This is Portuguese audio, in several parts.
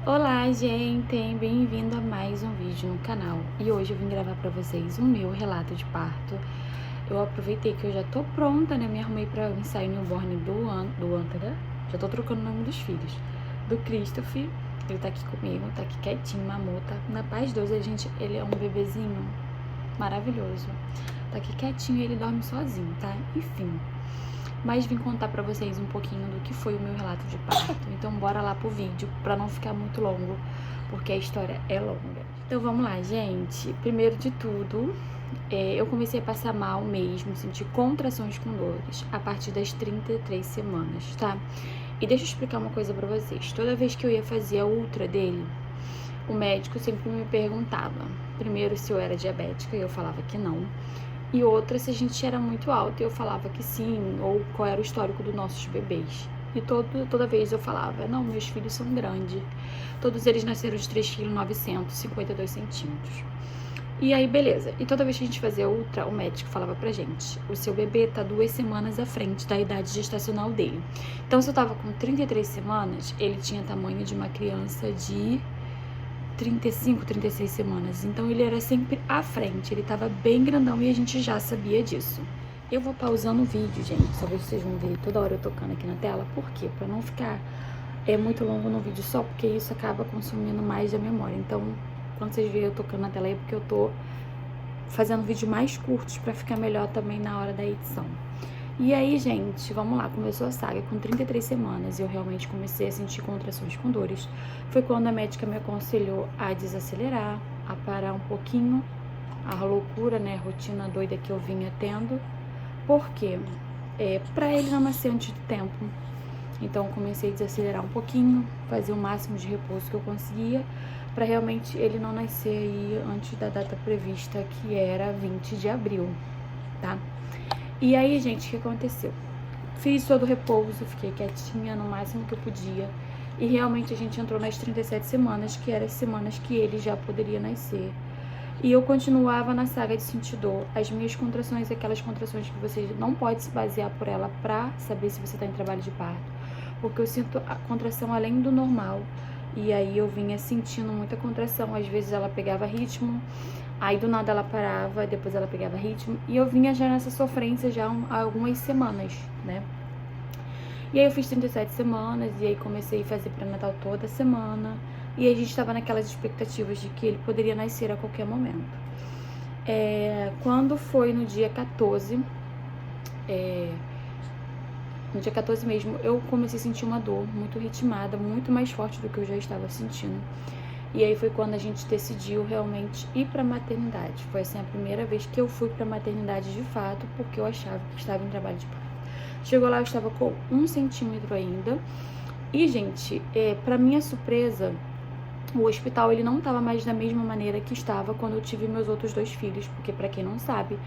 Olá, gente! Bem-vindo a mais um vídeo no canal. E hoje eu vim gravar pra vocês o meu relato de parto. Eu aproveitei que eu já tô pronta, né? Me arrumei pra o ensaio newborn do Antara. Já tô trocando o nome dos filhos. Do Christopher. Ele tá aqui comigo, tá aqui quietinho, mamou, tá na paz de Deus. Ele é um bebezinho maravilhoso. Tá aqui quietinho e ele dorme sozinho, tá? Enfim. Mas vim contar pra vocês um pouquinho do que foi o meu relato de parto. Então bora lá pro vídeo, pra não ficar muito longo, porque a história é longa. Então vamos lá, gente. Primeiro de tudo, eu comecei a passar mal mesmo, sentir contrações com dores a partir das 33 semanas, tá? E deixa eu explicar uma coisa pra vocês. Toda vez que eu ia fazer a ultra dele, o médico sempre me perguntava, primeiro, se eu era diabética, e eu falava que não. E outra, se a gente era muito alto, eu falava que sim, ou qual era o histórico dos nossos bebês. E toda vez eu falava, não, meus filhos são grandes. Todos eles nasceram de 3,952 kg. E aí, beleza. E toda vez que a gente fazia ultra, o médico falava pra gente, o seu bebê tá 2 semanas à frente da idade gestacional dele. Então, se eu tava com 33 semanas, ele tinha tamanho de uma criança de 35, 36 semanas. Então ele era sempre à frente, ele tava bem grandão e a gente já sabia disso. Eu vou pausando o vídeo, gente, só ver se vocês vão ver toda hora eu tocando aqui na tela. Por quê? Pra não ficar muito longo no vídeo só, porque isso acaba consumindo mais da memória. Então, quando vocês verem eu tocando na tela é porque eu tô fazendo vídeos mais curtos pra ficar melhor também na hora da edição. E aí, gente, vamos lá, começou a saga com 33 semanas e eu realmente comecei a sentir contrações com dores. Foi quando a médica me aconselhou a desacelerar, a parar um pouquinho, a loucura, né, a rotina doida que eu vinha tendo. Por quê? Pra ele não nascer antes do tempo. Então, comecei a desacelerar um pouquinho, fazer o máximo de repouso que eu conseguia, pra realmente ele não nascer aí antes da data prevista, que era 20 de abril, tá? E aí, gente, o que aconteceu? Fiz todo o repouso, fiquei quietinha no máximo que eu podia. E realmente a gente entrou nas 37 semanas, que eram as semanas que ele já poderia nascer. E eu continuava na saga de sentir dor. As minhas contrações, aquelas contrações que você não pode se basear por ela pra saber se você tá em trabalho de parto. Porque eu sinto a contração além do normal. E aí eu vinha sentindo muita contração. Às vezes ela pegava ritmo, aí do nada ela parava, depois ela pegava ritmo. E eu vinha já nessa sofrência já há algumas semanas, né? E aí eu fiz 37 semanas e aí comecei a fazer pré-natal toda semana. E aí a gente tava naquelas expectativas de que ele poderia nascer a qualquer momento. Quando foi no dia 14, no dia 14 mesmo, eu comecei a sentir uma dor muito ritmada, muito mais forte do que eu já estava sentindo. E aí foi quando a gente decidiu realmente ir pra maternidade. Foi assim a primeira vez que eu fui pra maternidade de fato, porque eu achava que estava em trabalho de parto. Chegou lá, eu estava com 1 centímetro ainda. E, gente, pra minha surpresa, o hospital ele não estava mais da mesma maneira que estava quando eu tive meus outros 2 filhos, porque pra quem não sabe,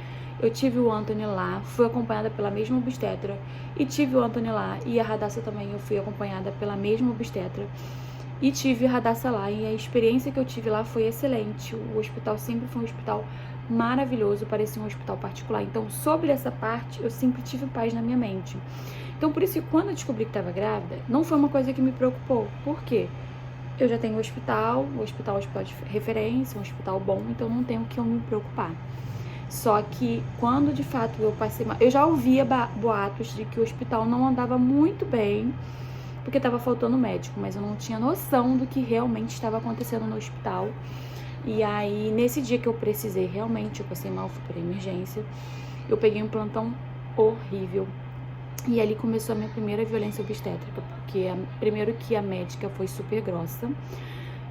eu tive o Anthony lá, fui acompanhada pela mesma obstetra, e tive o Anthony lá, e a Radassa também eu fui acompanhada pela mesma obstetra, e tive a Radassa lá, e a experiência que eu tive lá foi excelente. O hospital sempre foi um hospital maravilhoso, parecia um hospital particular. Então, sobre essa parte, eu sempre tive paz na minha mente. Então, por isso que quando eu descobri que estava grávida, não foi uma coisa que me preocupou. Por quê? Eu já tenho o hospital é um hospital de referência, um hospital bom, então não tenho que eu me preocupar. Só que quando de fato eu passei mal, eu já ouvia boatos de que o hospital não andava muito bem, porque estava faltando médico, mas eu não tinha noção do que realmente estava acontecendo no hospital. E aí, nesse dia que eu precisei realmente, eu passei mal, fui para emergência, eu peguei um plantão horrível. E ali começou a minha primeira violência obstétrica, porque primeiro que a médica foi super grossa,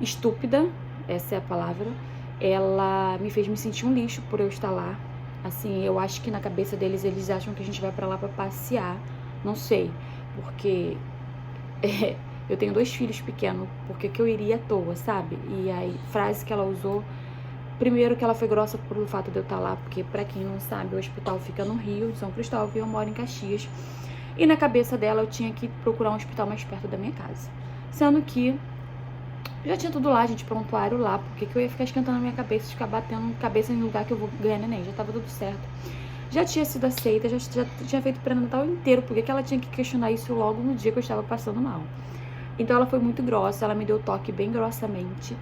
estúpida, essa é a palavra. Ela me fez me sentir um lixo por eu estar lá. Assim, eu acho que na cabeça deles, eles acham que a gente vai pra lá pra passear. Não sei, porque eu tenho 2 filhos pequenos, porque que eu iria à toa, sabe? E aí, frase que ela usou, primeiro que ela foi grossa pelo fato de eu estar lá, porque pra quem não sabe, o hospital fica no Rio, de São Cristóvão, e eu moro em Caxias. E na cabeça dela, eu tinha que procurar um hospital mais perto da minha casa. Sendo que já tinha tudo lá, gente, prontuário lá, porque que eu ia ficar esquentando a minha cabeça, ficar batendo cabeça em lugar que eu vou ganhar neném, já tava tudo certo. Já tinha sido aceita, já tinha feito o pré-natal inteiro, porque que ela tinha que questionar isso logo no dia que eu estava passando mal. Então ela foi muito grossa, ela me deu toque bem grossamente.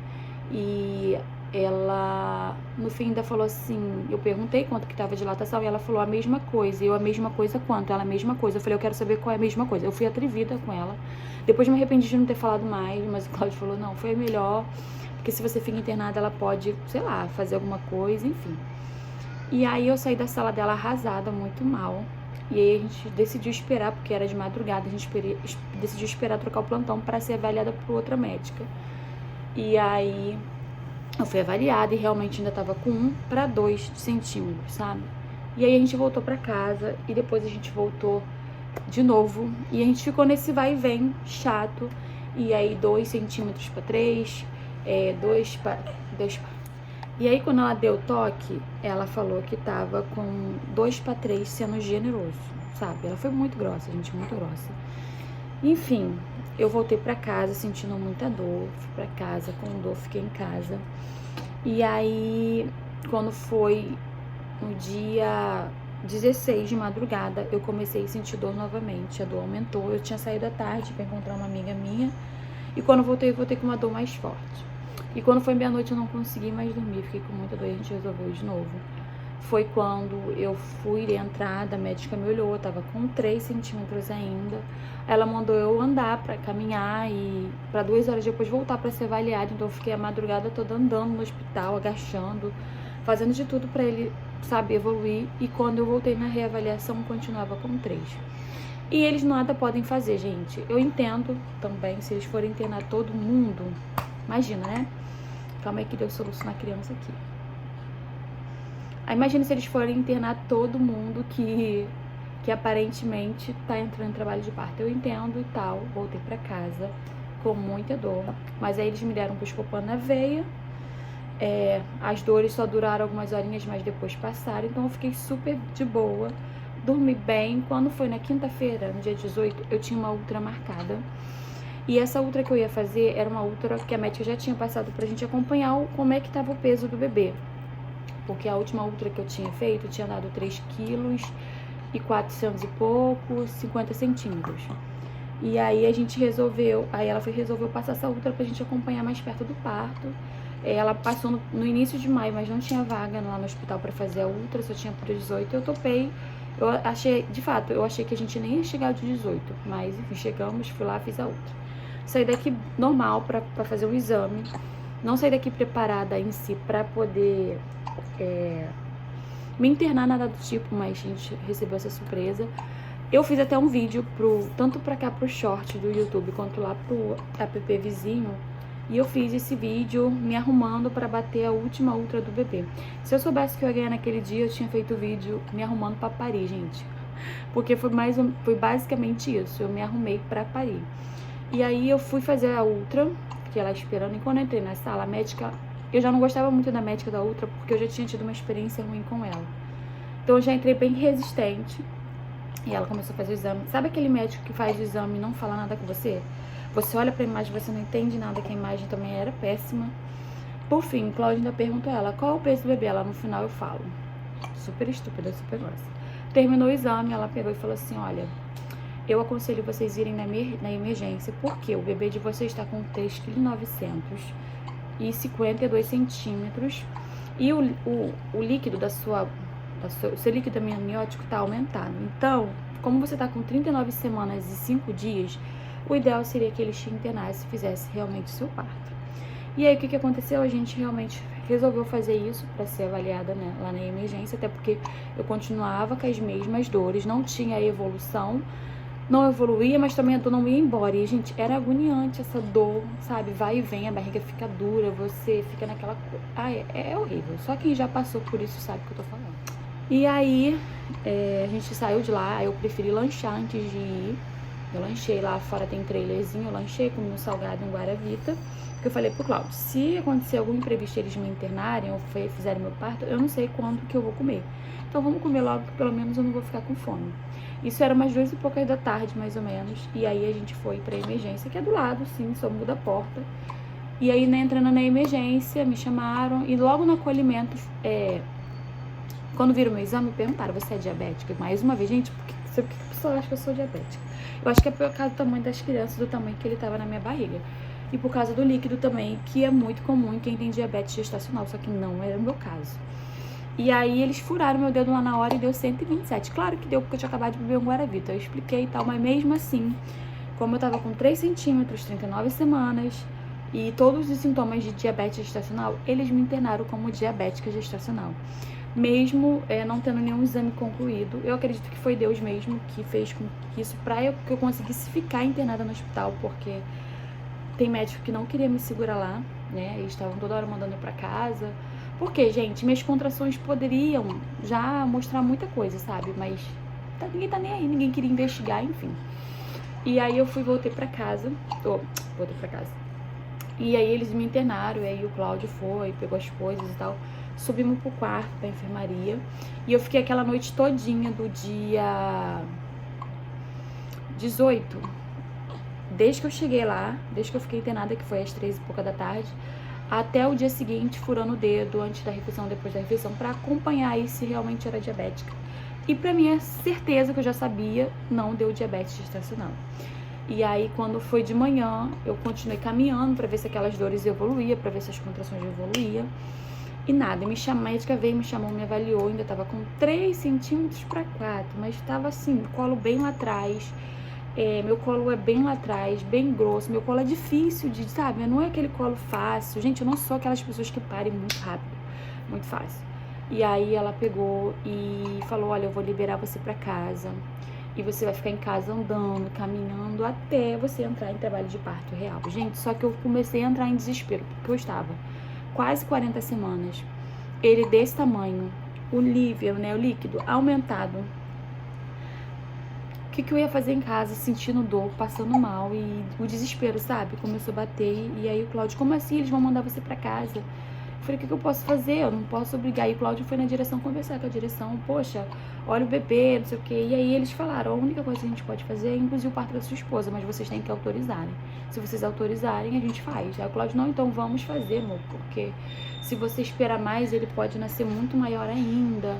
E ela, no fim, ainda falou assim, eu perguntei quanto que tava de dilatação e ela falou a mesma coisa. Eu, a mesma coisa quanto? Ela, a mesma coisa. Eu falei, eu quero saber qual é a mesma coisa. Eu fui atrevida com ela. Depois me arrependi de não ter falado mais, mas o Cláudio falou, não, foi melhor, porque se você fica internada, ela pode, sei lá, fazer alguma coisa, enfim. E aí eu saí da sala dela arrasada, muito mal. E aí a gente decidiu esperar, porque era de madrugada, a gente decidiu esperar trocar o plantão para ser avaliada por outra médica. E aí eu fui avaliada e realmente ainda tava com 1 para 2 centímetros, sabe? E aí a gente voltou para casa e depois a gente voltou de novo. E a gente ficou nesse vai e vem chato. E aí 2 centímetros para 3, 2 para... E aí quando ela deu toque, ela falou que tava com 2 para 3 sendo generoso, sabe? Ela foi muito grossa, gente, muito grossa. Enfim, eu voltei pra casa sentindo muita dor, fui pra casa com dor, fiquei em casa. E aí, quando foi no dia 16 de madrugada, eu comecei a sentir dor novamente, a dor aumentou. Eu tinha saído à tarde pra encontrar uma amiga minha, e quando eu voltei com uma dor mais forte. E quando foi meia-noite eu não consegui mais dormir, fiquei com muita dor e a gente resolveu de novo. Foi quando eu fui de entrada, a médica me olhou, eu tava com 3 centímetros ainda. Ela mandou eu andar pra caminhar e pra 2 horas depois voltar pra ser avaliada. Então eu fiquei a madrugada toda andando no hospital, agachando, fazendo de tudo pra ele, sabe, evoluir. E quando eu voltei na reavaliação, continuava com 3. E eles nada podem fazer, gente. Eu entendo também, se eles forem internar todo mundo, imagina, né? Calma aí que deu solução na criança aqui. Aí imagina se eles forem internar todo mundo que aparentemente tá entrando em trabalho de parto. Eu entendo e tal, voltei pra casa com muita dor. Mas aí eles me deram Buscopan na veia. As dores só duraram algumas horinhas, mas depois passaram. Então eu fiquei super de boa, dormi bem. Quando foi na quinta-feira, no dia 18, eu tinha uma ultra marcada. E essa ultra que eu ia fazer era uma ultra que a médica já tinha passado pra gente acompanhar como é que tava o peso do bebê. Porque a última ultra que eu tinha feito tinha dado 3 quilos e 400 e pouco, 50 centímetros. E aí a gente resolveu, resolveu passar essa ultra pra gente acompanhar mais perto do parto. Ela passou no início de maio, mas não tinha vaga lá no hospital pra fazer a ultra, só tinha pro 18, eu topei. Eu achei que a gente nem ia chegar ao 18, mas enfim, chegamos, fui lá, fiz a ultra. Saí daqui normal pra fazer o exame, não saí daqui preparada em si pra poder me internar, nada do tipo, mas a gente recebeu essa surpresa. Eu fiz até um vídeo tanto pra cá pro short do YouTube quanto lá pro app vizinho. E eu fiz esse vídeo me arrumando pra bater a última ultra do bebê. Se eu soubesse que eu ia ganhar naquele dia, eu tinha feito o vídeo me arrumando pra parir, gente. Porque foi basicamente isso, eu me arrumei pra parir. E aí eu fui fazer a ultra, fiquei lá esperando. E quando eu entrei na sala, a médica... Eu já não gostava muito da médica da ultra, porque eu já tinha tido uma experiência ruim com ela. Então eu já entrei bem resistente. E ela começou a fazer o exame. Sabe aquele médico que faz o exame e não fala nada com você? Você olha pra imagem, você não entende nada, que a imagem também era péssima. Por fim, Cláudia ainda perguntou a ela, qual é o peso do bebê? Ela no final eu falo. Super estúpida, super grossa. Terminou o exame, ela pegou e falou assim, olha, eu aconselho vocês irem na emergência, porque o bebê de vocês está com 3,9 kg e 52 centímetros. E o líquido o seu líquido amniótico está aumentado. Então, como você está com 39 semanas e 5 dias, o ideal seria que eles te internassem e fizessem realmente o seu parto. E aí, o que aconteceu? A gente realmente resolveu fazer isso para ser avaliada, né, lá na emergência, até porque eu continuava com as mesmas dores, não tinha evolução, não evoluía, mas também a dor não ia embora. E, gente, era agoniante essa dor, sabe? Vai e vem, a barriga fica dura, você fica naquela... Ai, é horrível. Só quem já passou por isso sabe o que eu tô falando. E aí, a gente saiu de lá, eu preferi lanchar antes de ir. Eu lanchei lá fora, tem trailerzinho, eu lanchei, comi um salgado em Guaravita. Porque eu falei pro Cláudio, se acontecer algum imprevisto, eles me internarem ou fizerem meu parto, eu não sei quando que eu vou comer. Então vamos comer logo, que pelo menos eu não vou ficar com fome. Isso era umas 2 e poucas da tarde, mais ou menos. E aí a gente foi pra emergência, que é do lado, sim, só muda a porta. E aí, né, entrando na emergência, me chamaram. E logo no acolhimento, quando viram meu exame, me perguntaram, você é diabética? Mais uma vez, gente, por que só acho que eu sou diabética. Eu acho que é por causa do tamanho das crianças, do tamanho que ele tava na minha barriga. E por causa do líquido também, que é muito comum em quem tem diabetes gestacional, só que não era o meu caso. E aí eles furaram meu dedo lá na hora e deu 127. Claro que deu porque eu tinha acabado de beber um Guaravita, eu expliquei e tal, mas mesmo assim, como eu tava com 3 centímetros, 39 semanas, e todos os sintomas de diabetes gestacional, eles me internaram como diabética gestacional. Mesmo não tendo nenhum exame concluído, eu acredito que foi Deus mesmo que fez com que isso, que eu conseguisse ficar internada no hospital, porque tem médico que não queria me segurar lá, né, eles estavam toda hora mandando eu pra casa, porque, gente, minhas contrações poderiam já mostrar muita coisa, sabe, mas ninguém tá nem aí, ninguém queria investigar, enfim. E aí eu voltei pra casa, e aí eles me internaram, e aí o Cláudio foi, pegou as coisas e tal, subimos pro quarto, pra enfermaria, e eu fiquei aquela noite todinha do dia 18, desde que eu cheguei lá, desde que eu fiquei internada, que foi às 3h pouca da tarde, até o dia seguinte, furando o dedo, antes da refeição, depois da refeição, pra acompanhar aí se realmente era diabética. E pra minha certeza, que eu já sabia, não deu diabetes gestacional. E aí, quando foi de manhã, eu continuei caminhando pra ver se aquelas dores evoluíam, pra ver se as contrações evoluíam. E nada, a médica veio, me chamou, me avaliou, ainda tava com 3 centímetros pra 4, mas tava assim, colo bem lá atrás. Meu colo é bem lá atrás, bem grosso, meu colo é difícil de, sabe, não é aquele colo fácil. Gente, eu não sou aquelas pessoas que parem muito rápido, muito fácil. E aí ela pegou e falou, olha, eu vou liberar você pra casa e você vai ficar em casa andando, caminhando até você entrar em trabalho de parto real. Gente, só que eu comecei a entrar em desespero, porque eu estava quase 40 semanas, ele desse tamanho, o nível, né, o líquido aumentado. O que eu ia fazer em casa, sentindo dor, passando mal, e o desespero, sabe, começou a bater. E aí o Cláudio, como assim, eles vão mandar você pra casa? Eu falei, o que eu posso fazer? Eu não posso obrigar. E o Cláudio foi na direção conversar com a direção, poxa, olha o bebê, não sei o quê. E aí eles falaram, a única coisa que a gente pode fazer é induzir o parto da sua esposa, mas vocês têm que autorizarem. Se vocês autorizarem, a gente faz. Aí o Cláudio, não, então vamos fazer, amor, porque se você esperar mais, ele pode nascer muito maior ainda.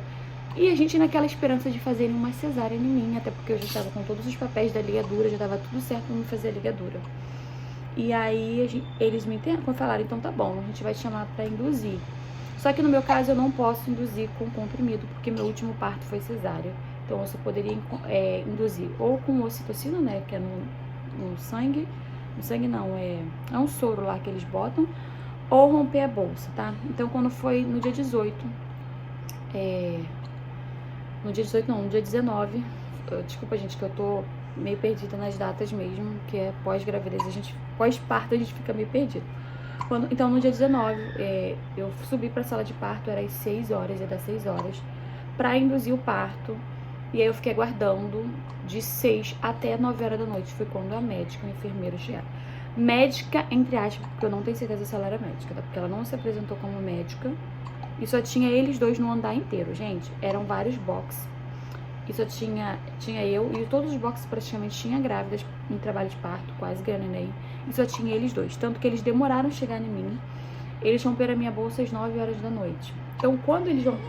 E a gente naquela esperança de fazerem uma cesárea em mim, até porque eu já estava com todos os papéis da ligadura, já estava tudo certo pra me fazer a ligadura. E aí eles me falaram, então tá bom, a gente vai te chamar pra induzir. Só que no meu caso eu não posso induzir com comprimido, porque meu último parto foi cesárea. Então eu só poderia induzir ou com ocitocina, né, que é no sangue. No sangue não, é um soro lá que eles botam, ou romper a bolsa, tá? Então quando foi no dia 18, no dia 18 não, no dia 19, desculpa gente que eu tô meio perdida nas datas mesmo, que é pós-gravidez, pós-parto a gente fica meio perdido. Então no dia 19, eu subi pra sala de parto, era às 6 horas, ia dar 6 horas, pra induzir o parto. E aí eu fiquei aguardando de 6 até 9 horas da noite, foi quando a médica, o enfermeiro chegaram. Médica, entre aspas, porque eu não tenho certeza se ela era médica, tá? Porque ela não se apresentou como médica. E só tinha eles dois no andar inteiro, gente. Eram vários boxes. E só tinha eu, e todos os boxes praticamente tinha grávidas em trabalho de parto, quase ganhando neném. E só tinha eles dois. Tanto que eles demoraram a chegar em mim. Eles romperam a minha bolsa às 9 horas da noite. Então,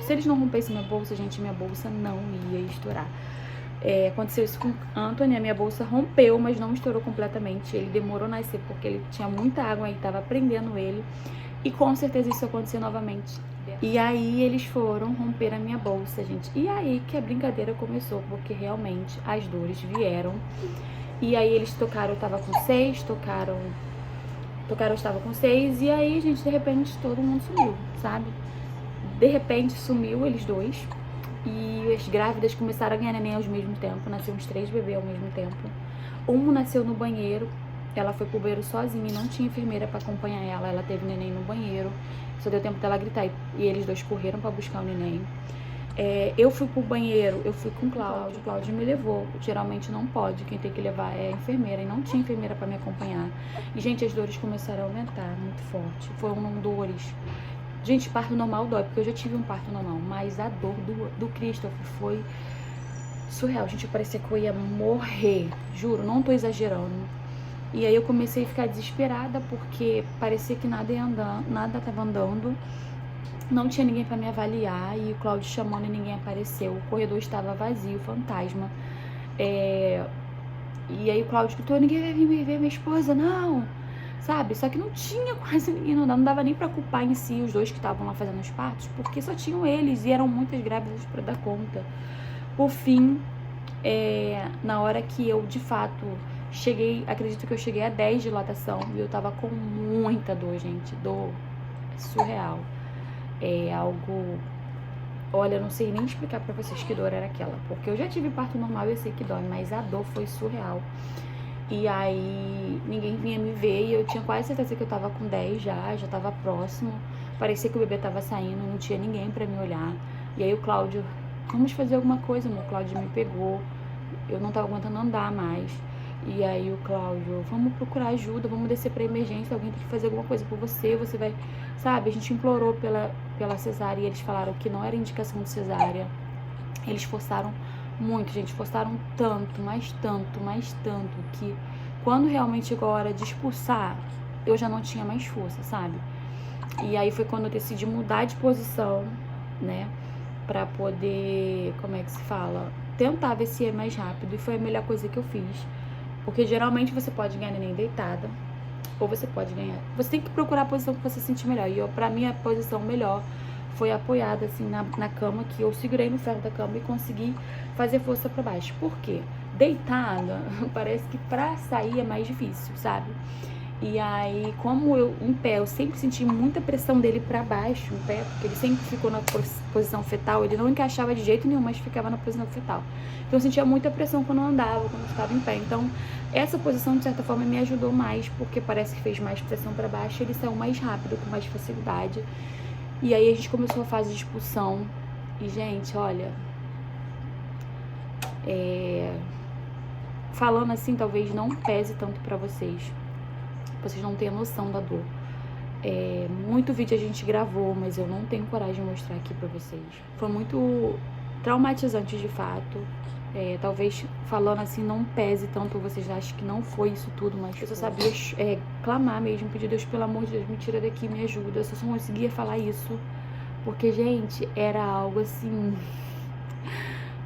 se eles não rompessem minha bolsa, gente, minha bolsa não ia estourar. Aconteceu isso com Anthony, a minha bolsa rompeu, mas não estourou completamente. Ele demorou a nascer porque ele tinha muita água e tava prendendo ele. E com certeza isso aconteceu novamente. E aí eles foram romper a minha bolsa, gente. E aí que a brincadeira começou, porque realmente as dores vieram. E aí eles tocaram, eu tava com 6, tocaram, eu estava com 6. E aí, gente, de repente todo mundo sumiu, sabe? De repente sumiu eles dois. E as grávidas começaram a ganhar neném ao mesmo tempo. Nasceu uns 3 bebês ao mesmo tempo. Um nasceu no banheiro. Ela foi pro banheiro sozinha e não tinha enfermeira pra acompanhar ela. Ela teve neném no banheiro. Só deu tempo dela gritar e eles dois correram pra buscar o neném. Eu fui pro banheiro, eu fui com o Cláudio me levou. Geralmente não pode, quem tem que levar é a enfermeira. E não tinha enfermeira pra me acompanhar. E, gente, as dores começaram a aumentar muito forte. Foram dores. Gente, parto normal dói, porque eu já tive um parto normal. Mas a dor do Christopher foi surreal. Gente, parecia que eu ia morrer. Juro, não tô exagerando. E aí eu comecei a ficar desesperada, porque parecia que nada ia andar, nada tava andando. Não tinha ninguém pra me avaliar, e o Cláudio chamando e ninguém apareceu. O corredor estava vazio, fantasma. E aí o Cláudio gritou, ninguém vai vir me ver, minha esposa, não, sabe? Só que não tinha quase ninguém, não dava nem pra culpar em si os dois que estavam lá fazendo os partos, porque só tinham eles e eram muitas grávidas pra dar conta. Por fim, na hora que eu, de fato, cheguei, acredito que eu cheguei a 10 de dilatação e eu tava com muita dor, gente, dor surreal. É algo... Olha, eu não sei nem explicar pra vocês que dor era aquela, porque eu já tive parto normal e eu sei que dói, mas a dor foi surreal. E aí, ninguém vinha me ver e eu tinha quase certeza que eu tava com 10 já tava próximo. Parecia que o bebê tava saindo, não tinha ninguém pra me olhar. E aí o Cláudio, vamos fazer alguma coisa, amor. O Cláudio me pegou, eu não tava aguentando andar mais. E aí o Cláudio, vamos procurar ajuda, vamos descer pra emergência, alguém tem que fazer alguma coisa por você, você vai... Sabe, a gente implorou pela cesárea e eles falaram que não era indicação de cesárea. Eles forçaram muito, gente, forçaram tanto, mais tanto, mais tanto, que quando realmente chegou a hora de expulsar, eu já não tinha mais força, sabe? E aí foi quando eu decidi mudar de posição, né, pra poder, como é que se fala, tentar ver se é mais rápido, e foi a melhor coisa que eu fiz, porque geralmente você pode ganhar neném deitada, ou você pode ganhar, você tem que procurar a posição que você se sentir melhor, e pra mim a posição melhor foi apoiada assim na cama, que eu segurei no ferro da cama e consegui fazer força pra baixo. Por quê? Deitada, parece que pra sair é mais difícil, sabe? E aí, como eu, em pé, eu sempre senti muita pressão dele pra baixo, em pé, porque ele sempre ficou na posição fetal, ele não encaixava de jeito nenhum, mas ficava na posição fetal. Então eu sentia muita pressão quando eu andava, quando eu estava em pé. Então, essa posição, de certa forma, me ajudou mais, porque parece que fez mais pressão pra baixo, ele saiu mais rápido, com mais facilidade. E aí a gente começou a fase de expulsão. E, gente, olha... Falando assim, talvez não pese tanto pra vocês. Vocês não têm a noção da dor. Muito vídeo a gente gravou, mas eu não tenho coragem de mostrar aqui pra vocês. Foi muito traumatizante, de fato. Talvez falando assim não pese tanto, vocês acham que não foi isso tudo, mas eu só sabia clamar mesmo, pedir Deus, pelo amor de Deus, me tira daqui, me ajuda. Eu só conseguia falar isso, porque, gente, era algo assim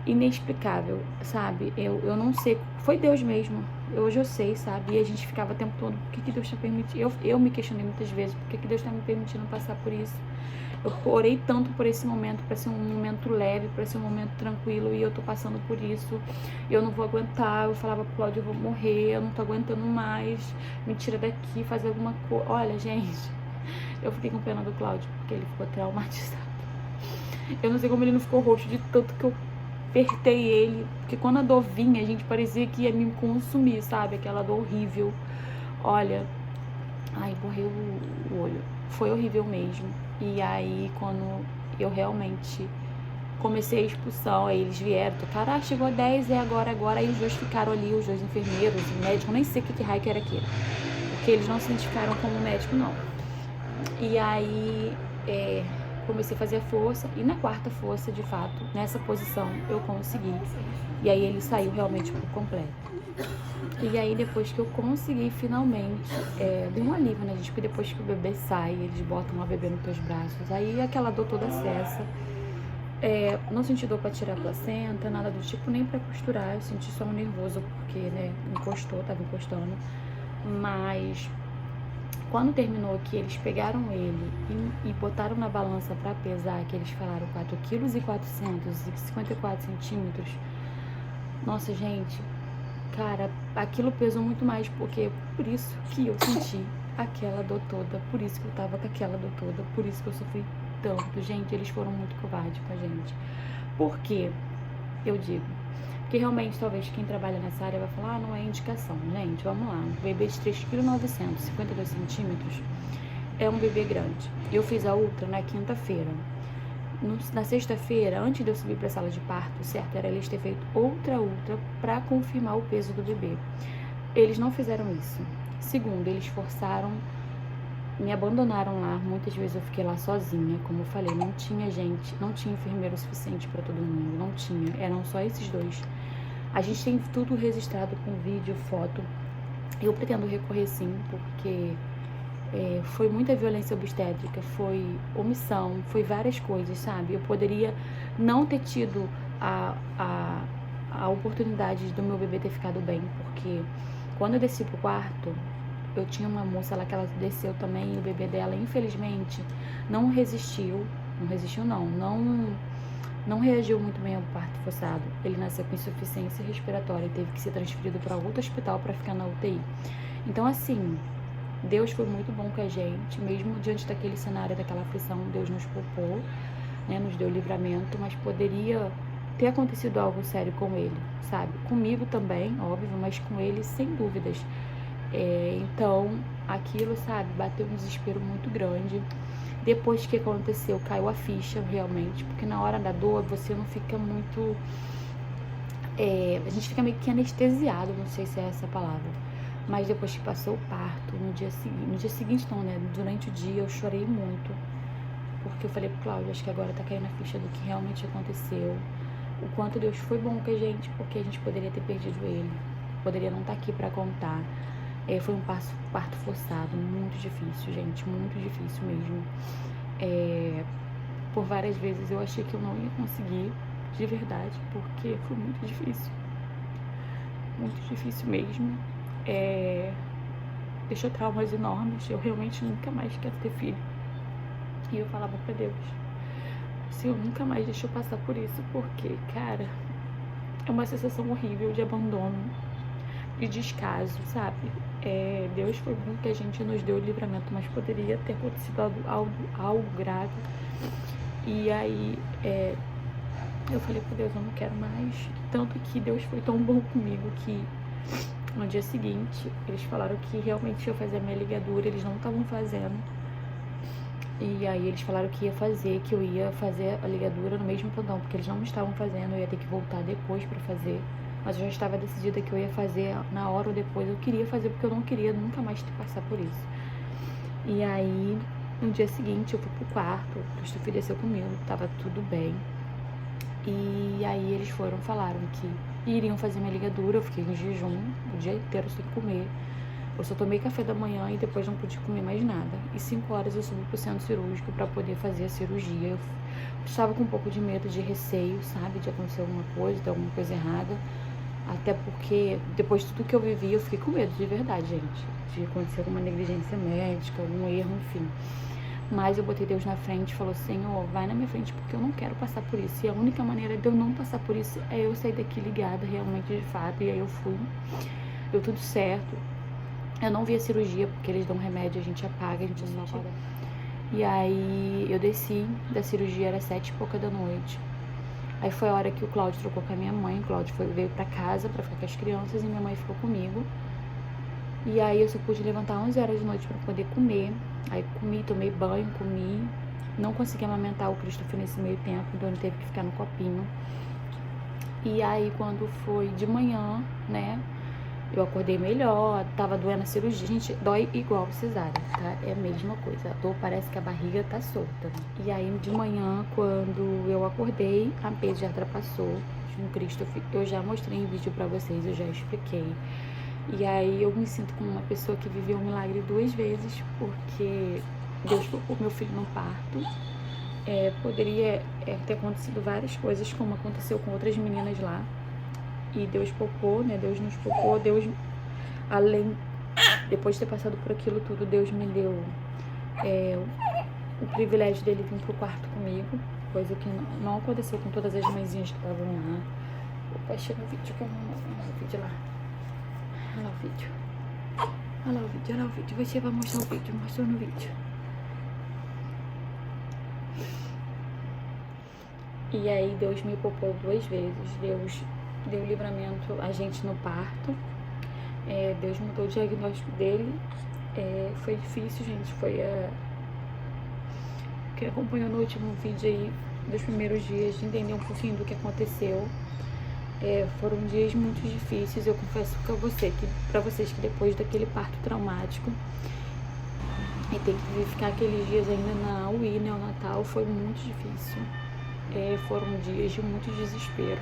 inexplicável, sabe? Eu não sei, foi Deus mesmo, hoje eu sei, sabe? E a gente ficava o tempo todo, por que Deus tá permitindo? Eu me questionei muitas vezes, por que Deus tá me permitindo passar por isso? Eu orei tanto por esse momento, pra ser um momento leve, pra ser um momento tranquilo, e eu tô passando por isso, eu não vou aguentar. Eu falava pro Cláudio, eu vou morrer, eu não tô aguentando mais, me tira daqui, faz alguma coisa. Olha, gente, eu fiquei com pena do Cláudio, porque ele ficou traumatizado. Eu não sei como ele não ficou roxo de tanto que eu apertei ele, porque quando a dor vinha, a gente parecia que ia me consumir, sabe? Aquela dor horrível. Olha, ai, borreu o olho. Foi horrível mesmo. E aí, quando eu realmente comecei a expulsão, aí eles vieram, tocaram, chegou a 10, agora. Aí os dois ficaram ali, os dois enfermeiros, o médico, nem sei que raio que era aquele, porque eles não se identificaram como médico, não. E aí, comecei a fazer força, e na quarta força, de fato, nessa posição, eu consegui. E aí ele saiu realmente por completo. E aí depois que eu consegui finalmente, deu um alívio, né, gente? Porque depois que o bebê sai, eles botam a bebê nos teus braços, aí aquela dor toda cessa. Não senti dor pra tirar a placenta, nada do tipo, nem pra costurar. Eu senti só um nervoso, porque, né, tava encostando. Mas quando terminou, que eles pegaram ele e botaram na balança pra pesar, que eles falaram 4,454 kg, nossa, gente, cara, aquilo pesou muito mais, porque por isso que eu senti aquela dor toda, por isso que eu tava com aquela dor toda, por isso que eu sofri tanto. Gente, eles foram muito covardes com a gente. Por quê? Eu digo, porque realmente, talvez quem trabalha nessa área vai falar, não é indicação. Gente, vamos lá, um bebê de 3,952 kg, é um bebê grande. Eu fiz a ultra na quinta-feira. Na sexta-feira, antes de eu subir para a sala de parto, certo, era eles ter feito outra ultra para confirmar o peso do bebê. Eles não fizeram isso. Segundo, eles forçaram, me abandonaram lá. Muitas vezes eu fiquei lá sozinha, como eu falei, não tinha gente, não tinha enfermeiro suficiente para todo mundo, não tinha, eram só esses dois. A gente tem tudo registrado com vídeo, foto. Eu pretendo recorrer sim, porque foi muita violência obstétrica, foi omissão, foi várias coisas, sabe? Eu poderia não ter tido a a oportunidade do meu bebê ter ficado bem, porque quando eu desci pro quarto, eu tinha uma moça lá que ela desceu também, e o bebê dela, infelizmente, não resistiu, não reagiu muito bem ao parto forçado. Ele nasceu com insuficiência respiratória e teve que ser transferido para outro hospital para ficar na UTI. Então, assim, Deus foi muito bom com a gente, mesmo diante daquele cenário, daquela aflição, Deus nos poupou, né, nos deu livramento, mas poderia ter acontecido algo sério com ele, sabe? Comigo também, óbvio, mas com ele sem dúvidas. Então, aquilo, sabe, bateu um desespero muito grande. Depois que aconteceu, caiu a ficha realmente, porque na hora da dor você não fica muito... a gente fica meio que anestesiado, não sei se é essa a palavra. Mas depois que passou o parto, no dia seguinte não, né? Durante o dia eu chorei muito, porque eu falei pro Cláudio, acho que agora tá caindo a ficha do que realmente aconteceu. O quanto Deus foi bom com a gente, porque a gente poderia ter perdido ele, poderia não estar aqui pra contar. Foi um parto forçado, muito difícil, gente, muito difícil mesmo. Por várias vezes eu achei que eu não ia conseguir, de verdade, porque foi muito difícil mesmo. Deixou traumas enormes, eu realmente nunca mais quero ter filho. E eu falava pra Deus, Senhor, nunca mais deixa eu passar por isso, porque, cara, é uma sensação horrível de abandono, de descaso, sabe? Deus foi bom que a gente nos deu o livramento, mas poderia ter acontecido algo grave. E aí, eu falei pra Deus, eu não quero mais. Tanto que Deus foi tão bom comigo que no dia seguinte, eles falaram que realmente ia fazer a minha ligadura, eles não estavam fazendo. E aí eles falaram que eu ia fazer a ligadura no mesmo plantão, porque eles não estavam fazendo, eu ia ter que voltar depois pra fazer. Mas eu já estava decidida que eu ia fazer na hora ou depois. Eu queria fazer porque eu não queria nunca mais ter que passar por isso. E aí, no dia seguinte, eu fui pro quarto, o Christopher desceu comigo, tava tudo bem. E aí eles falaram que iriam fazer minha ligadura, eu fiquei em jejum o dia inteiro sem comer. Eu só tomei café da manhã e depois não pude comer mais nada. E 5 horas eu subi pro centro cirúrgico pra poder fazer a cirurgia. Eu estava com um pouco de medo, de receio, sabe? De acontecer alguma coisa, de alguma coisa errada. Até porque, depois de tudo que eu vivi, eu fiquei com medo, de verdade, gente. De acontecer alguma negligência médica, algum erro, enfim. Mas eu botei Deus na frente e falou, Senhor, vai na minha frente, porque eu não quero passar por isso. E a única maneira de eu não passar por isso é eu sair daqui ligada, realmente, de fato. E aí eu fui. Deu tudo certo. Eu não vi a cirurgia, porque eles dão remédio, a gente apaga, a gente só apaga. E aí eu desci da cirurgia, era 7 e pouca da noite. Aí foi a hora que o Cláudio trocou com a minha mãe. O Cláudio veio pra casa pra ficar com as crianças e minha mãe ficou comigo. E aí eu só pude levantar 11 horas da noite pra poder comer. Aí comi, tomei banho, comi. Não consegui amamentar o Christopher nesse meio tempo, então ele teve que ficar no copinho. E aí quando foi de manhã, né, eu acordei melhor, tava doendo a cirurgia. Gente, dói igual cesárea, tá? É a mesma coisa. A dor parece que a barriga tá solta. E aí, de manhã, quando eu acordei, a pediatra passou no Christopher. Eu já mostrei em vídeo pra vocês, eu já expliquei. E aí, eu me sinto como uma pessoa que viveu um milagre 2 vezes, porque Deus tocou meu filho no parto. Poderia ter acontecido várias coisas, como aconteceu com outras meninas lá. E Deus poupou, né? Deus nos poupou. Deus, depois de ter passado por aquilo tudo, Deus me deu o privilégio dele vir pro quarto comigo, coisa que não aconteceu com todas as mãezinhas que estavam lá. Opa, chega o vídeo que eu não o vídeo lá. Olha lá o vídeo. Olha lá o vídeo. Você vai mostrar o vídeo, mostrou no vídeo. E aí Deus me poupou 2 vezes. Deus deu livramento a gente no parto. Deus mudou o diagnóstico dele. Foi difícil, gente. Quem acompanhou no último vídeo aí, dos primeiros dias, de entender um pouquinho do que aconteceu. Foram dias muito difíceis. Eu confesso pra vocês que depois daquele parto traumático e ter que ficar aqueles dias ainda na UTI, né, o Natal, foi muito difícil. Foram dias de muito desespero.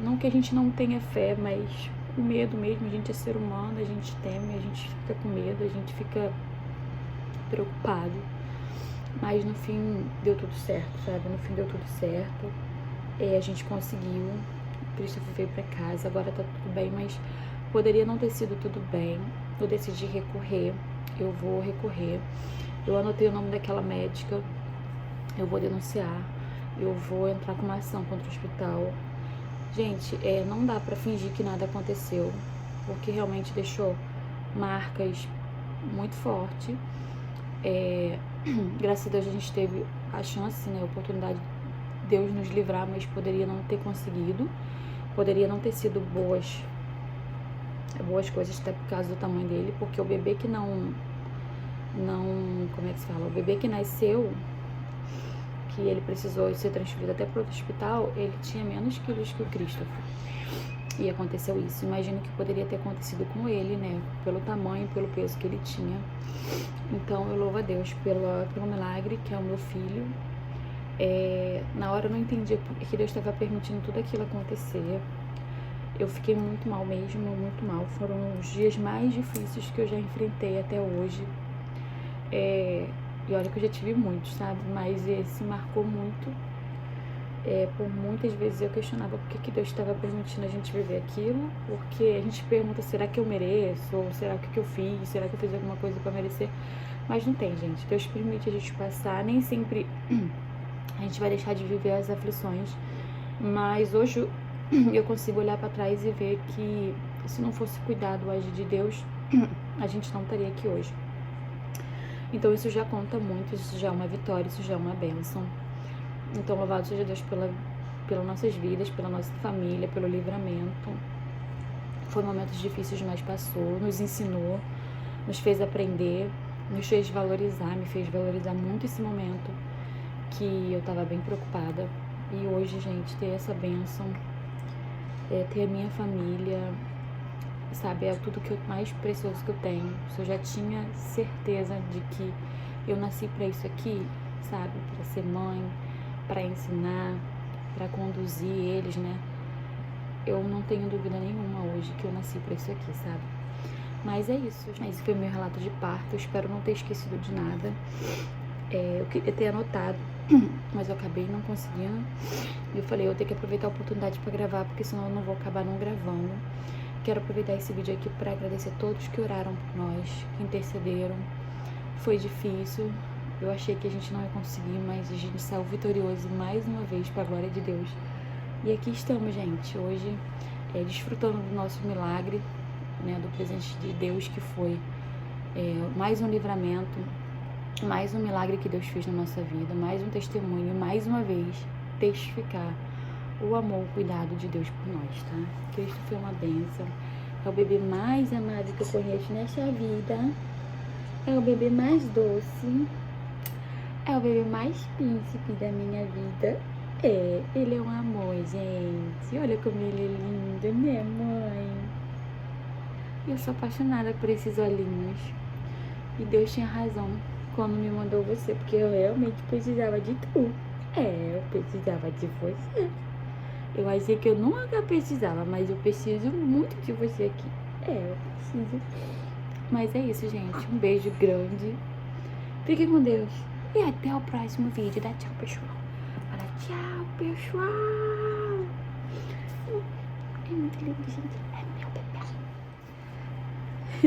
Não que a gente não tenha fé, mas o medo mesmo, a gente é ser humano, a gente teme, a gente fica com medo, a gente fica preocupado. Mas no fim deu tudo certo, sabe? No fim deu tudo certo. A gente conseguiu, o Christopher veio pra casa, agora tá tudo bem, mas poderia não ter sido tudo bem. Eu decidi recorrer, eu vou recorrer. Eu anotei o nome daquela médica, eu vou denunciar, eu vou entrar com uma ação contra o hospital. Gente, não dá pra fingir que nada aconteceu, porque realmente deixou marcas muito fortes. Graças a Deus a gente teve a chance, né, a oportunidade de Deus nos livrar, mas poderia não ter conseguido, poderia não ter sido boas coisas, até por causa do tamanho dele, porque o bebê que não, como é que se fala? O bebê que nasceu, que ele precisou ser transferido até para outro hospital, ele tinha menos quilos que o Christopher. E aconteceu isso. Imagino que poderia ter acontecido com ele, né? Pelo tamanho, pelo peso que ele tinha. Então eu louvo a Deus pelo milagre, que é o meu filho. Na hora eu não entendi porque Deus estava permitindo tudo aquilo acontecer. Eu fiquei muito mal mesmo, muito mal. Foram os dias mais difíceis que eu já enfrentei até hoje. E olha que eu já tive muitos, sabe? Mas esse marcou muito. Por muitas vezes eu questionava por que Deus estava permitindo a gente viver aquilo, porque a gente pergunta, será que eu mereço? Ou será que eu fiz? Será que eu fiz alguma coisa para merecer? Mas não tem, gente. Deus permite a gente passar, nem sempre a gente vai deixar de viver as aflições, mas hoje eu consigo olhar para trás e ver que se não fosse cuidado o agir de Deus, a gente não estaria aqui hoje. Então isso já conta muito, isso já é uma vitória, isso já é uma bênção. Então louvado seja Deus pelas nossas vidas, pela nossa família, pelo livramento. Foi momentos difíceis, mas passou, nos ensinou, nos fez aprender, nos fez valorizar, me fez valorizar muito esse momento que eu tava bem preocupada. E hoje, gente, ter essa bênção, ter a minha família, sabe, é tudo que mais precioso que eu tenho. Se eu já tinha certeza de que eu nasci pra isso aqui, sabe, pra ser mãe, pra ensinar, pra conduzir eles, né? Eu não tenho dúvida nenhuma hoje que eu nasci pra isso aqui, sabe? Mas é isso. Esse foi o meu relato de parto. Eu espero não ter esquecido de nada. Eu queria ter anotado, mas eu acabei não conseguindo. E eu falei, eu tenho que aproveitar a oportunidade pra gravar, porque senão eu não vou acabar não gravando. Quero aproveitar esse vídeo aqui pra agradecer a todos que oraram por nós, que intercederam. Foi difícil. Eu achei que a gente não ia conseguir, mas a gente saiu vitorioso mais uma vez, pra glória de Deus. E aqui estamos, gente, hoje, desfrutando do nosso milagre, né, do presente de Deus, que foi mais um livramento, mais um milagre que Deus fez na nossa vida, mais um testemunho, mais uma vez, testificar o amor, o cuidado de Deus por nós, tá? Cristo foi uma bênção, é o bebê mais amado que eu conheço nessa vida, é o bebê mais doce, é o bebê mais príncipe da minha vida. Ele é um amor, gente. Olha como ele é lindo, né, mãe? Eu sou apaixonada por esses olhinhos. E Deus tinha razão quando me mandou você, porque eu realmente precisava de tu. Eu precisava de você. Eu achei que eu nunca precisava, mas eu preciso muito de você aqui. Eu preciso. Mas é isso, gente. Um beijo grande. Fiquem com Deus. E até o próximo vídeo. Dá tchau, pessoal. Fala tchau, pessoal. É muito lindo, gente. É meu bebê.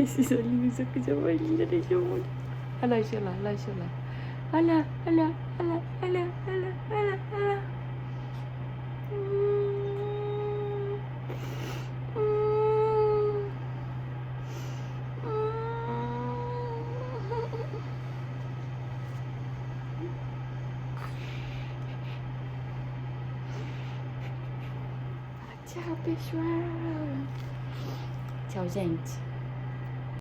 Esses olhinhos são coisa mais linda, deixa eu olhar. Olha lá, deixa eu lá. Olha. Tchau, pessoal. Tchau, gente.